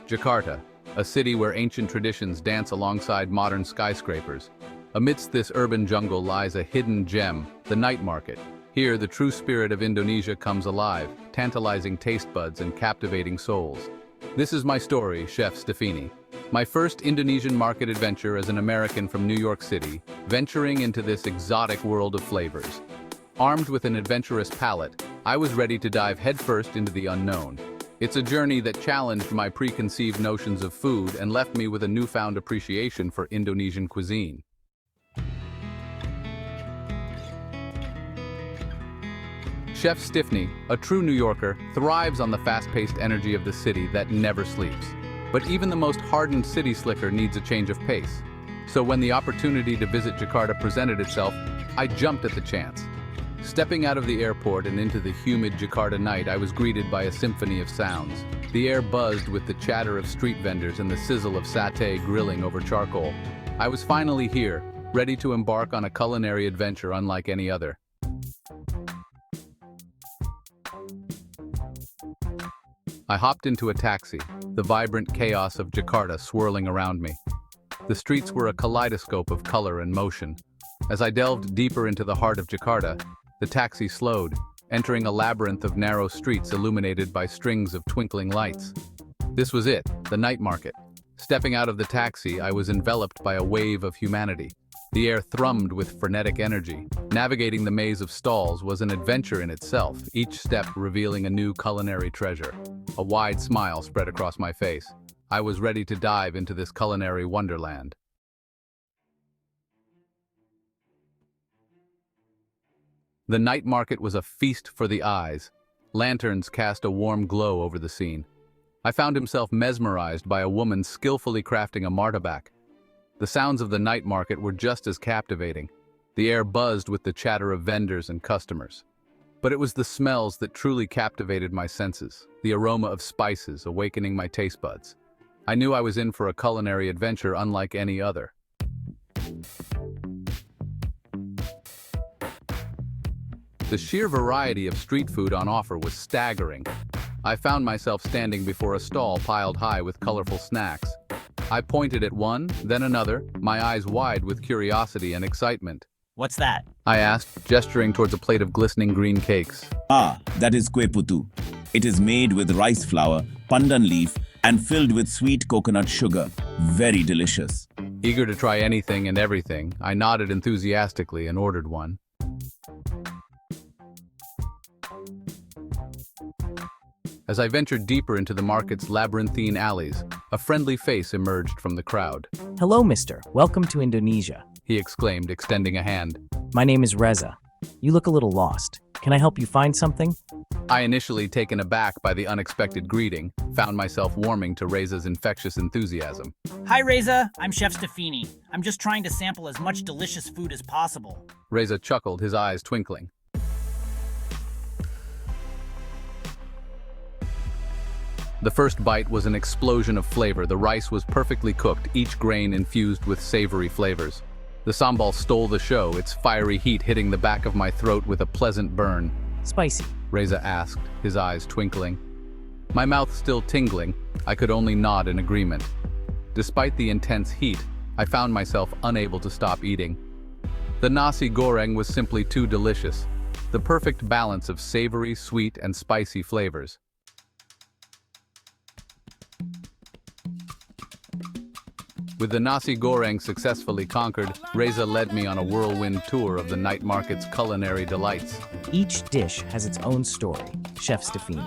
Jakarta, a city where ancient traditions dance alongside modern skyscrapers. Amidst this urban jungle lies a hidden gem, the night market. Here, the true spirit of Indonesia comes alive, tantalizing taste buds and captivating souls. This is my story, Chef Stefini. My first Indonesian market adventure as an American from New York City, venturing into this exotic world of flavors. Armed with an adventurous palate, I was ready to dive headfirst into the unknown. It's a journey that challenged my preconceived notions of food and left me with a newfound appreciation for Indonesian cuisine. Chef Stefini, a true New Yorker, thrives on the fast-paced energy of the city that never sleeps. But even the most hardened city slicker needs a change of pace. So when the opportunity to visit Jakarta presented itself, I jumped at the chance. Stepping out of the airport and into the humid Jakarta night, I was greeted by a symphony of sounds. The air buzzed with the chatter of street vendors and the sizzle of satay grilling over charcoal. I was finally here, ready to embark on a culinary adventure unlike any other. I hopped into a taxi, the vibrant chaos of Jakarta swirling around me. The streets were a kaleidoscope of color and motion. As I delved deeper into the heart of Jakarta, the taxi slowed, entering a labyrinth of narrow streets illuminated by strings of twinkling lights. This was it, the night market. Stepping out of the taxi, I was enveloped by a wave of humanity. The air thrummed with frenetic energy. Navigating the maze of stalls was an adventure in itself, each step revealing a new culinary treasure. A wide smile spread across my face. I was ready to dive into this culinary wonderland. The night market was a feast for the eyes. Lanterns cast a warm glow over the scene. I found himself mesmerized by a woman skillfully crafting a martabak. The sounds of the night market were just as captivating. The air buzzed with the chatter of vendors and customers. But it was the smells that truly captivated my senses, the aroma of spices awakening my taste buds. I knew I was in for a culinary adventure unlike any other. The sheer variety of street food on offer was staggering. I found myself standing before a stall piled high with colorful snacks. I pointed at one, then another, my eyes wide with curiosity and excitement. What's that? I asked, gesturing towards a plate of glistening green cakes. That is kue putu. It is made with rice flour, pandan leaf, and filled with sweet coconut sugar. Very delicious. Eager to try anything and everything, I nodded enthusiastically and ordered one. As I ventured deeper into the market's labyrinthine alleys, a friendly face emerged from the crowd. Hello, mister. Welcome to Indonesia. He exclaimed, extending a hand. My name is Reza. You look a little lost. Can I help you find something? I, initially taken aback by the unexpected greeting, found myself warming to Reza's infectious enthusiasm. Hi, Reza. I'm Chef Stefini. I'm just trying to sample as much delicious food as possible. Reza chuckled, his eyes twinkling. The first bite was an explosion of flavor. The rice was perfectly cooked, each grain infused with savory flavors. The sambal stole the show, its fiery heat hitting the back of my throat with a pleasant burn. Spicy. Reza asked, his eyes twinkling. My mouth still tingling, I could only nod in agreement. Despite the intense heat, I found myself unable to stop eating. The nasi goreng was simply too delicious, the perfect balance of savory, sweet, and spicy flavors. With the nasi goreng successfully conquered, Reza led me on a whirlwind tour of the night market's culinary delights. Each dish has its own story, Chef Stefini.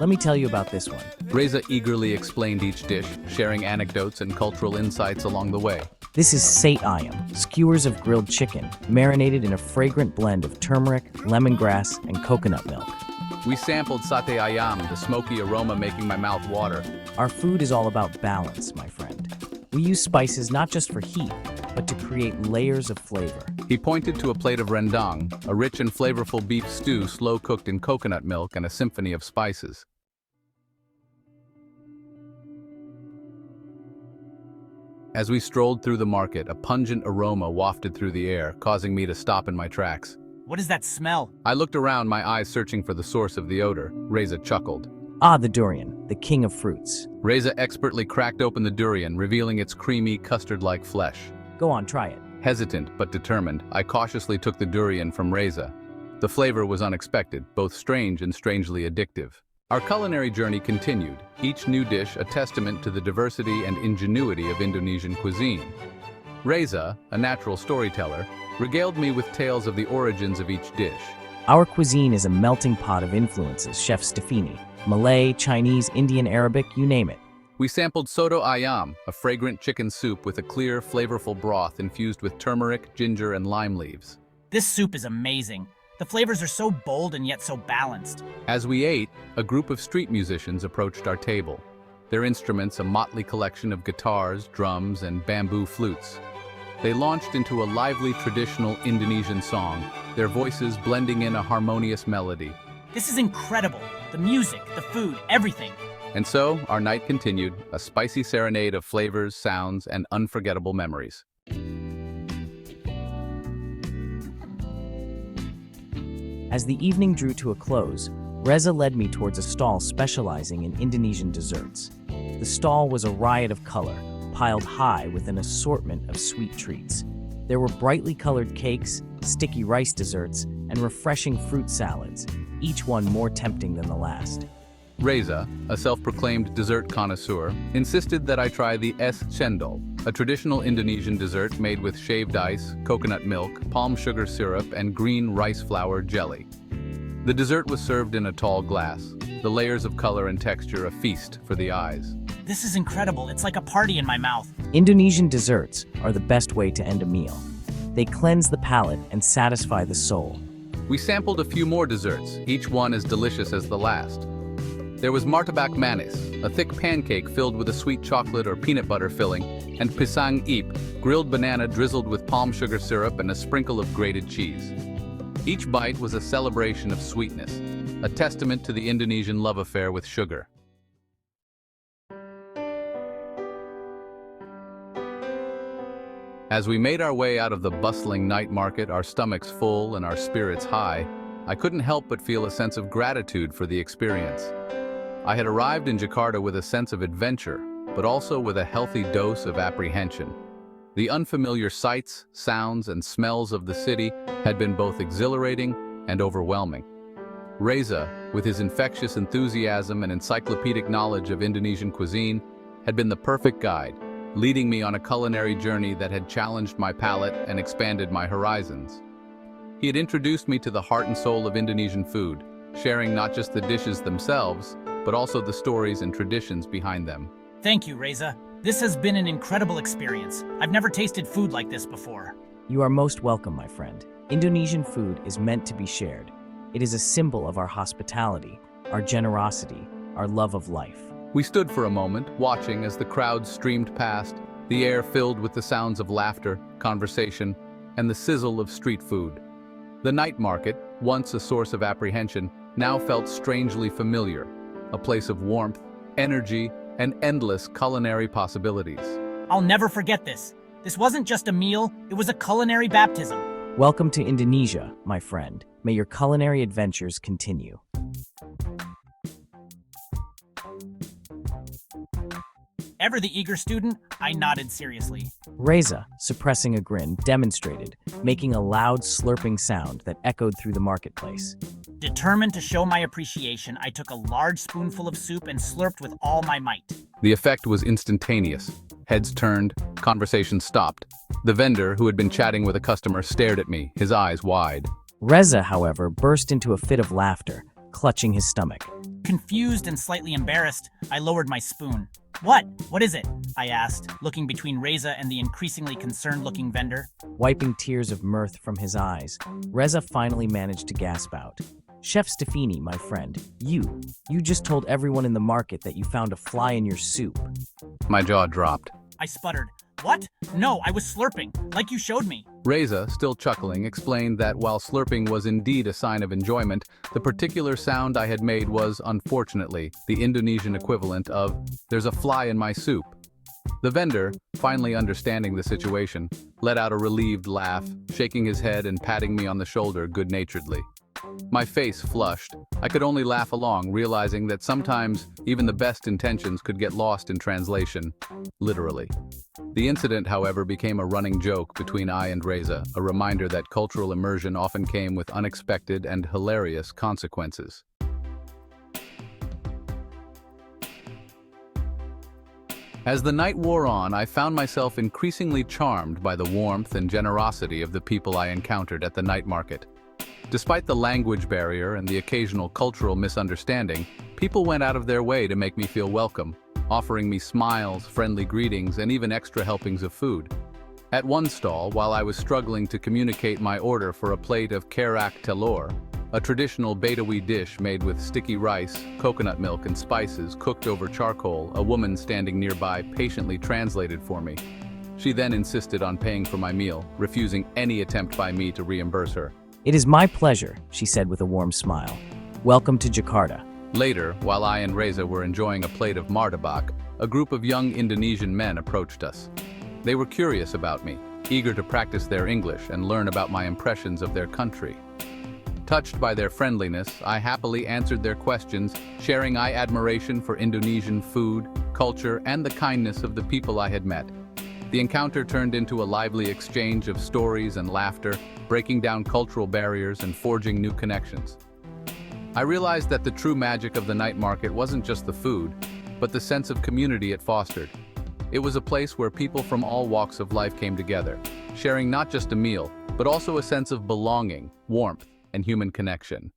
Let me tell you about this one. Reza eagerly explained each dish, sharing anecdotes and cultural insights along the way. This is sate ayam, skewers of grilled chicken, marinated in a fragrant blend of turmeric, lemongrass, and coconut milk. We sampled satay ayam, the smoky aroma making my mouth water. Our food is all about balance, my friend. We use spices not just for heat, but to create layers of flavor. He pointed to a plate of rendang, a rich and flavorful beef stew slow-cooked in coconut milk and a symphony of spices. As we strolled through the market, a pungent aroma wafted through the air, causing me to stop in my tracks. What is that smell? I looked around, my eyes searching for the source of the odor. Reza chuckled. Ah, the durian, the king of fruits. Reza expertly cracked open the durian, revealing its creamy, custard-like flesh. Go on, try it. Hesitant but determined, I cautiously took the durian from Reza. The flavor was unexpected, both strange and strangely addictive. Our culinary journey continued, each new dish a testament to the diversity and ingenuity of Indonesian cuisine. Reza, a natural storyteller, regaled me with tales of the origins of each dish. Our cuisine is a melting pot of influences, Chef Stefini. Malay, Chinese, Indian, Arabic, you name it. We sampled soto ayam, a fragrant chicken soup with a clear, flavorful broth infused with turmeric, ginger, and lime leaves. This soup is amazing. The flavors are so bold and yet so balanced. As we ate, a group of street musicians approached our table. Their instruments a motley collection of guitars, drums, and bamboo flutes. They launched into a lively traditional Indonesian song, their voices blending in a harmonious melody. This is incredible. The music, the food, everything. And so, our night continued, a spicy serenade of flavors, sounds, and unforgettable memories. As the evening drew to a close, Reza led me towards a stall specializing in Indonesian desserts. The stall was a riot of color, piled high with an assortment of sweet treats. There were brightly colored cakes, sticky rice desserts, and refreshing fruit salads, each one more tempting than the last. Reza, a self-proclaimed dessert connoisseur, insisted that I try the es cendol, a traditional Indonesian dessert made with shaved ice, coconut milk, palm sugar syrup, and green rice flour jelly. The dessert was served in a tall glass, the layers of color and texture a feast for the eyes. This is incredible. It's like a party in my mouth. Indonesian desserts are the best way to end a meal. They cleanse the palate and satisfy the soul. We sampled a few more desserts, each one as delicious as the last. There was martabak manis, a thick pancake filled with a sweet chocolate or peanut butter filling, and pisang ip, grilled banana drizzled with palm sugar syrup and a sprinkle of grated cheese. Each bite was a celebration of sweetness, a testament to the Indonesian love affair with sugar. As we made our way out of the bustling night market, our stomachs full and our spirits high, I couldn't help but feel a sense of gratitude for the experience. I had arrived in Jakarta with a sense of adventure, but also with a healthy dose of apprehension. The unfamiliar sights, sounds, and smells of the city had been both exhilarating and overwhelming. Reza, with his infectious enthusiasm and encyclopedic knowledge of Indonesian cuisine, had been the perfect guide, leading me on a culinary journey that had challenged my palate and expanded my horizons. He had introduced me to the heart and soul of Indonesian food, sharing not just the dishes themselves, but also the stories and traditions behind them. Thank you, Reza. This has been an incredible experience. I've never tasted food like this before. You are most welcome, my friend. Indonesian food is meant to be shared. It is a symbol of our hospitality, our generosity, our love of life. We stood for a moment, watching as the crowd streamed past, the air filled with the sounds of laughter, conversation, and the sizzle of street food. The night market, once a source of apprehension, now felt strangely familiar, a place of warmth, energy, and endless culinary possibilities. I'll never forget this. This wasn't just a meal, it was a culinary baptism. Welcome to Indonesia, my friend. May your culinary adventures continue. Ever the eager student, I nodded seriously. Reza, suppressing a grin, demonstrated, making a loud slurping sound that echoed through the marketplace. Determined to show my appreciation, I took a large spoonful of soup and slurped with all my might. The effect was instantaneous. Heads turned, conversation stopped. The vendor, who had been chatting with a customer, stared at me, his eyes wide. Reza, however, burst into a fit of laughter, clutching his stomach. Confused and slightly embarrassed, I lowered my spoon. What is it? I asked, looking between Reza and the increasingly concerned-looking vendor. Wiping tears of mirth from his eyes, Reza finally managed to gasp out. Chef Stefini, my friend, you just told everyone in the market that you found a fly in your soup. My jaw dropped. I sputtered. What? No, I was slurping, like you showed me. Reza, still chuckling, explained that while slurping was indeed a sign of enjoyment, the particular sound I had made was, unfortunately, the Indonesian equivalent of, "There's a fly in my soup." The vendor, finally understanding the situation, let out a relieved laugh, shaking his head and patting me on the shoulder good-naturedly. My face flushed. I could only laugh along, realizing that sometimes even the best intentions could get lost in translation, literally. The incident, however, became a running joke between I and Reza, a reminder that cultural immersion often came with unexpected and hilarious consequences. As the night wore on, I found myself increasingly charmed by the warmth and generosity of the people I encountered at the night market. Despite the language barrier and the occasional cultural misunderstanding, people went out of their way to make me feel welcome, offering me smiles, friendly greetings, and even extra helpings of food. At one stall, while I was struggling to communicate my order for a plate of kerak telur, a traditional Betawi dish made with sticky rice, coconut milk, and spices cooked over charcoal, a woman standing nearby patiently translated for me. She then insisted on paying for my meal, refusing any attempt by me to reimburse her. "It is my pleasure," she said with a warm smile. "Welcome to Jakarta." Later, while I and Reza were enjoying a plate of martabak, a group of young Indonesian men approached us. They were curious about me, eager to practice their English and learn about my impressions of their country. Touched by their friendliness, I happily answered their questions, sharing my admiration for Indonesian food, culture, and the kindness of the people I had met. The encounter turned into a lively exchange of stories and laughter, breaking down cultural barriers and forging new connections. I realized that the true magic of the night market wasn't just the food, but the sense of community it fostered. It was a place where people from all walks of life came together, sharing not just a meal, but also a sense of belonging, warmth, and human connection.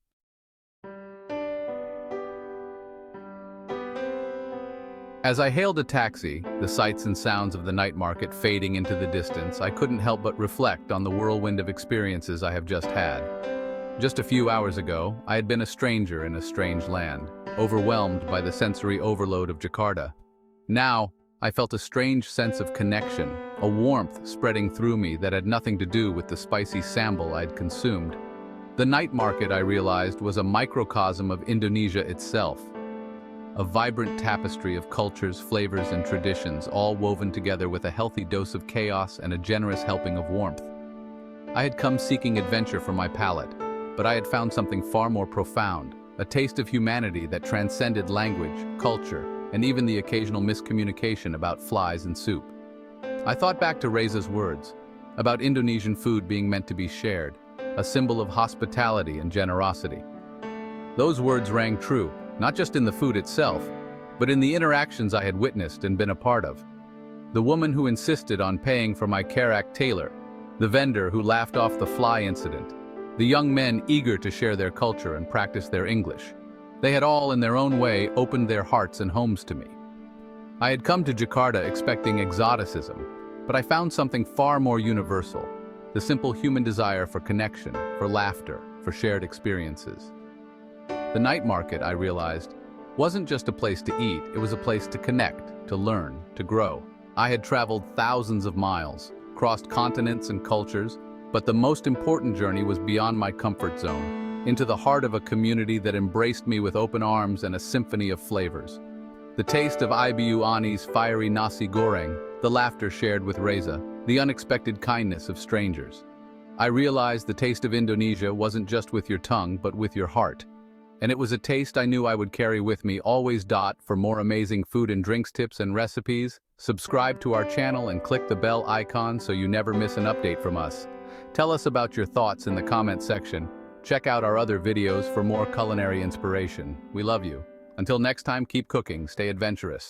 As I hailed a taxi, the sights and sounds of the night market fading into the distance, I couldn't help but reflect on the whirlwind of experiences I have just had. Just a few hours ago, I had been a stranger in a strange land, overwhelmed by the sensory overload of Jakarta. Now, I felt a strange sense of connection, a warmth spreading through me that had nothing to do with the spicy sambal I'd consumed. The night market, I realized, was a microcosm of Indonesia itself. A vibrant tapestry of cultures, flavors, and traditions, all woven together with a healthy dose of chaos and a generous helping of warmth. I had come seeking adventure for my palate, but I had found something far more profound, a taste of humanity that transcended language, culture, and even the occasional miscommunication about flies and soup. I thought back to Reza's words, about Indonesian food being meant to be shared, a symbol of hospitality and generosity. Those words rang true, not just in the food itself, but in the interactions I had witnessed and been a part of. The woman who insisted on paying for my kerak telur, the vendor who laughed off the fly incident, the young men eager to share their culture and practice their English. They had all, in their own way, opened their hearts and homes to me. I had come to Jakarta expecting exoticism, but I found something far more universal, the simple human desire for connection, for laughter, for shared experiences. The night market, I realized, wasn't just a place to eat, it was a place to connect, to learn, to grow. I had traveled thousands of miles, crossed continents and cultures, but the most important journey was beyond my comfort zone, into the heart of a community that embraced me with open arms and a symphony of flavors. The taste of Ibu Ani's fiery nasi goreng, the laughter shared with Reza, the unexpected kindness of strangers. I realized the taste of Indonesia wasn't just with your tongue, but with your heart. And it was a taste I knew I would carry with me always. For more amazing food and drinks tips and recipes, subscribe to our channel and click the bell icon so you never miss an update from us. Tell us about your thoughts in the comment section. Check out our other videos for more culinary inspiration. We love you. Until next time, keep cooking, stay adventurous.